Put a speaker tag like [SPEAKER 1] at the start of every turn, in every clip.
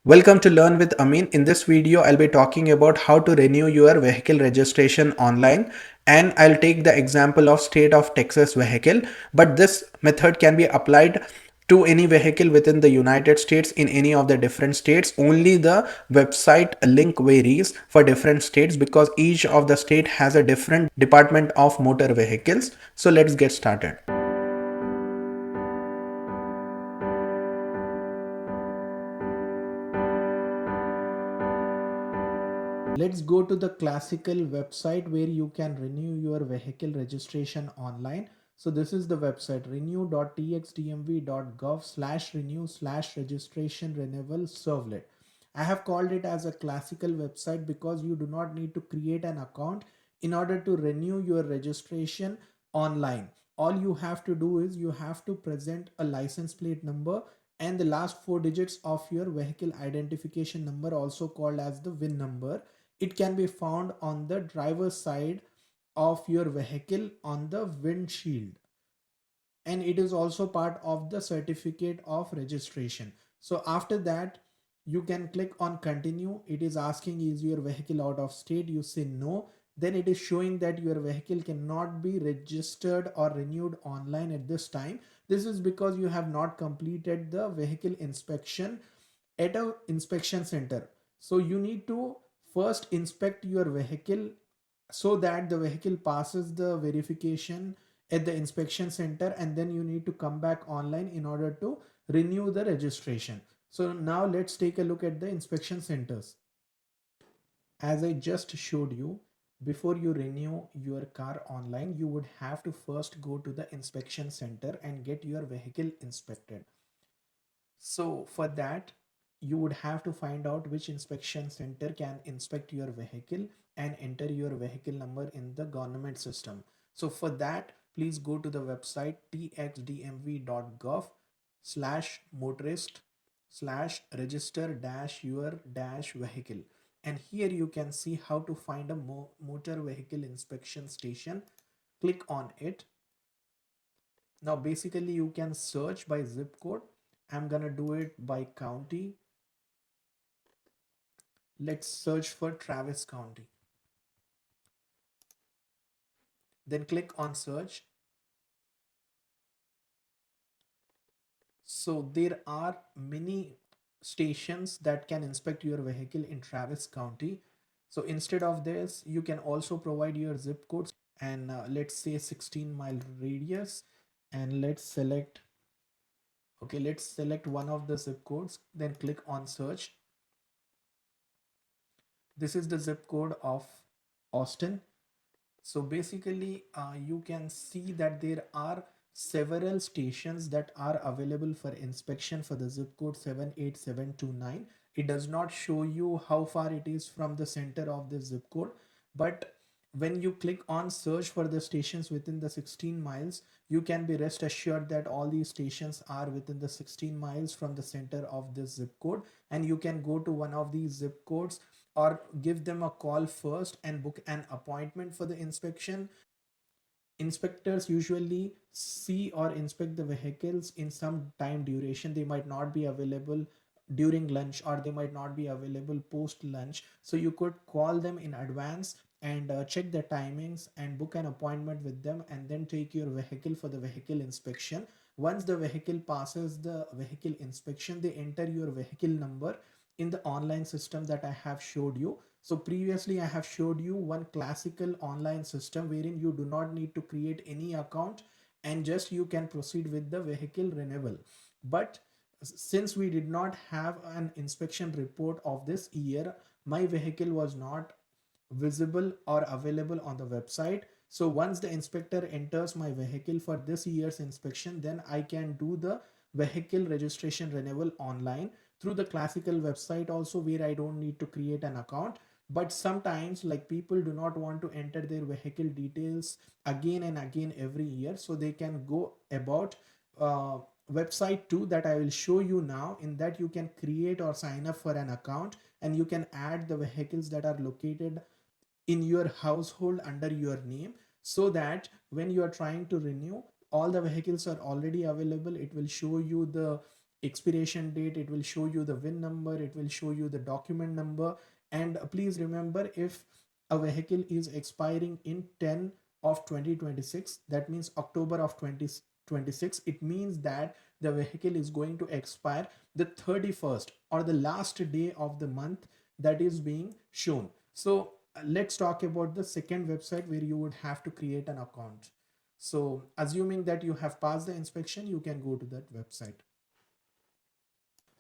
[SPEAKER 1] Welcome to Learn with Amine. In this video, I'll be talking about how to renew your vehicle registration online, and I'll take the example of state of Texas vehicle, but this method can be applied to any vehicle within the United States in any of the different states. Only the website link varies for different states because each of the state has a different department of motor vehicles. So let's get started. Let's go to the classical website where you can renew your vehicle registration online. So this is the website renew.txdmv.gov/renew/registration renewal servlet. I have called it as a classical website because you do not need to create an account in order to renew your registration online. All you have to do is you have to present a license plate number and the last four digits of your vehicle identification number, also called as the VIN number. It can be found on the driver's side of your vehicle on the windshield, and it is also part of the certificate of registration. So after that, you can click on continue. It is asking, is your vehicle out of state? You say no. Then it is showing that your vehicle cannot be registered or renewed online at this time. This is because you have not completed the vehicle inspection at a inspection center. So you need to first inspect your vehicle so that the vehicle passes the verification at the inspection center, and then you need to come back online in order to renew the registration. So now let's take a look at the inspection centers. As I just showed you, before you renew your car online, you would have to first go to the inspection center and get your vehicle inspected. So for that, you would have to find out which inspection center can inspect your vehicle and enter your vehicle number in the government system. So for that, please go to the website txdmv.gov/motorist slash register dash your dash vehicle. And here you can see how to find a motor vehicle inspection station. Click on it. Now basically you can search by zip code. I'm gonna do it by county. Let's search for Travis County. Then click on search. So there are many stations that can inspect your vehicle in Travis County. So instead of this, you can also provide your zip codes and let's say 16-mile radius, and let's select one of the zip codes, then click on search. This is the zip code of Austin. So basically you can see that there are several stations that are available for inspection for the zip code 78729. It does not show you how far it is from the center of the zip code, but when you click on search for the stations within the 16 miles, you can be rest assured that all these stations are within the 16 miles from the center of this zip code, and you can go to one of these zip codes or give them a call first and book an appointment for the inspection. Inspectors usually see or inspect the vehicles in some time duration. They might not be available during lunch, or they might not be available post lunch, so you could call them in advance and check the timings and book an appointment with them, and then take your vehicle for the vehicle inspection. Once the vehicle passes the vehicle inspection, they enter your vehicle number in the online system that I have showed you. So previously I have showed you one classical online system wherein you do not need to create any account and just you can proceed with the vehicle renewal. But since we did not have an inspection report of this year, my vehicle was not visible or available on the website. So once the inspector enters my vehicle for this year's inspection, then I can do the vehicle registration renewal online through the classical website also, where I don't need to create an account. But sometimes, like, people do not want to enter their vehicle details again and again every year, so they can go about website 2 that I will show you now. In that, you can create or sign up for an account, and you can add the vehicles that are located in your household under your name, so that when you are trying to renew, all the vehicles are already available. It will show you the expiration date, it will show you the VIN number, it will show you the document number. And please remember, if a vehicle is expiring in 10 of 2026, that means October of 2026, it means that the vehicle is going to expire the 31st or the last day of the month that is being shown. So let's talk about the second website where you would have to create an account. So assuming that you have passed the inspection, you can go to that website.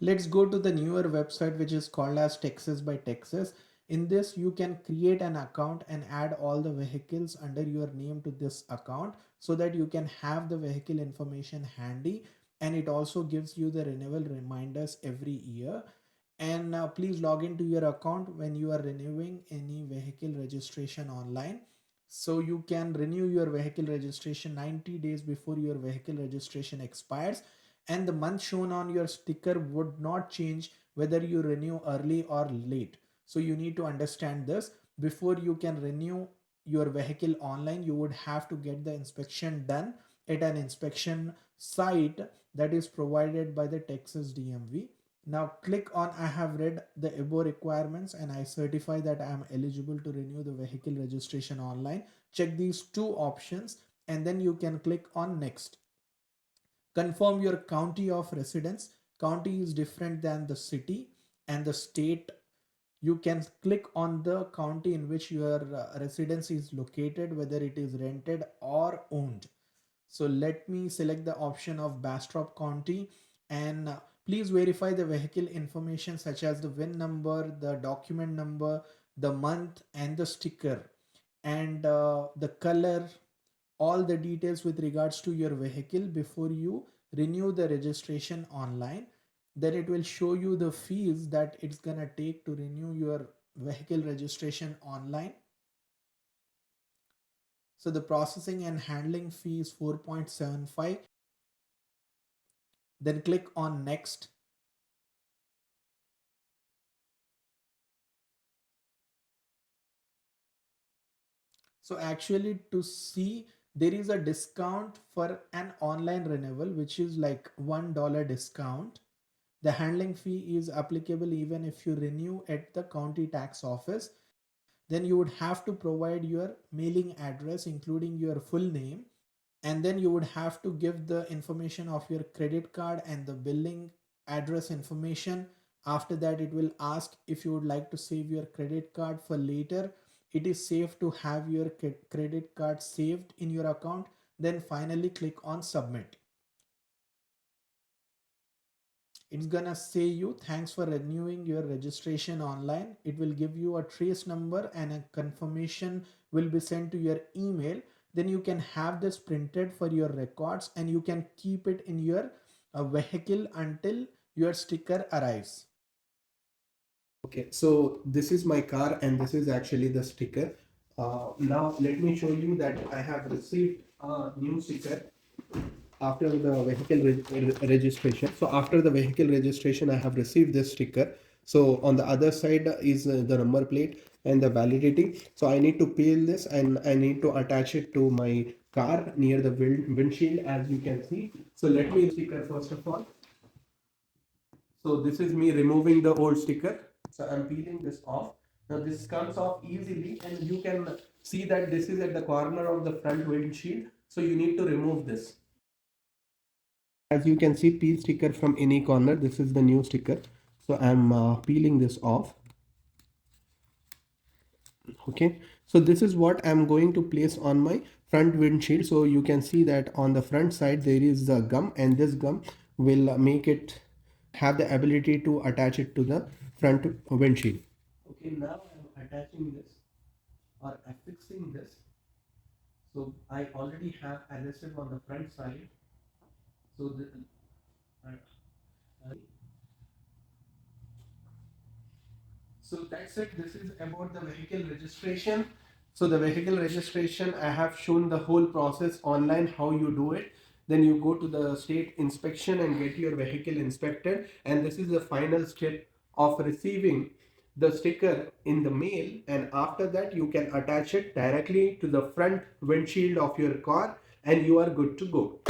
[SPEAKER 1] Let's go to the newer website, which is called as Texas by Texas. In this, you can create an account and add all the vehicles under your name to this account so that you can have the vehicle information handy. And it also gives you the renewal reminders every year. And please log into your account when you are renewing any vehicle registration online. So you can renew your vehicle registration 90 days before your vehicle registration expires, and the month shown on your sticker would not change whether you renew early or late. So you need to understand this. Before you can renew your vehicle online, you would have to get the inspection done at an inspection site that is provided by the Texas DMV. Now click on I have read the above requirements and I certify that I am eligible to renew the vehicle registration online. Check these two options and then you can click on next. Confirm your county of residence. County is different than the city and the state. You can click on the county in which your residence is located, whether it is rented or owned. So let me select the option of Bastrop County, and please verify the vehicle information such as the VIN number, the document number, the month and the sticker, and the color, all the details with regards to your vehicle before you renew the registration online. Then it will show you the fees that it's gonna take to renew your vehicle registration online. So the processing and handling fee is 4.75. Then click on next. So actually, to see, there is a discount for an online renewal, which is like $1 discount. The handling fee is applicable even if you renew at the county tax office. Then you would have to provide your mailing address, including your full name, and then you would have to give the information of your credit card and the billing address information. After that, it will ask if you would like to save your credit card for later. It is safe to have your credit card saved in your account. Then finally click on submit. It's gonna say you thanks for renewing your registration online. It will give you a trace number and a confirmation will be sent to your email. Then you can have this printed for your records and you can keep it in your vehicle until your sticker arrives. Okay, so this is my car and this is actually the sticker. Now let me show you that I have received a new sticker after the vehicle registration. So after the vehicle registration, I have received this sticker. So on the other side is the number plate and the validity. So I need to peel this and I need to attach it to my car near the windshield, as you can see. So let me sticker first of all. So this is me removing the old sticker. So I'm peeling this off. Now this comes off easily and you can see that this is at the corner of the front windshield. So you need to remove this. As you can see, peel sticker from any corner. This is the new sticker. So I'm peeling this off. Okay. So this is what I'm going to place on my front windshield. So you can see that on the front side there is the gum, and this gum will make it have the ability to attach it to the front windshield. Okay, now I'm attaching this or affixing this. So I already have adhesive on the front side. So the, uh, So that's it. This is about the vehicle registration. So the vehicle registration, I have shown the whole process online, how you do it. Then you go to the state inspection and get your vehicle inspected. And this is the final step of receiving the sticker in the mail. And after that, you can attach it directly to the front windshield of your car and you are good to go.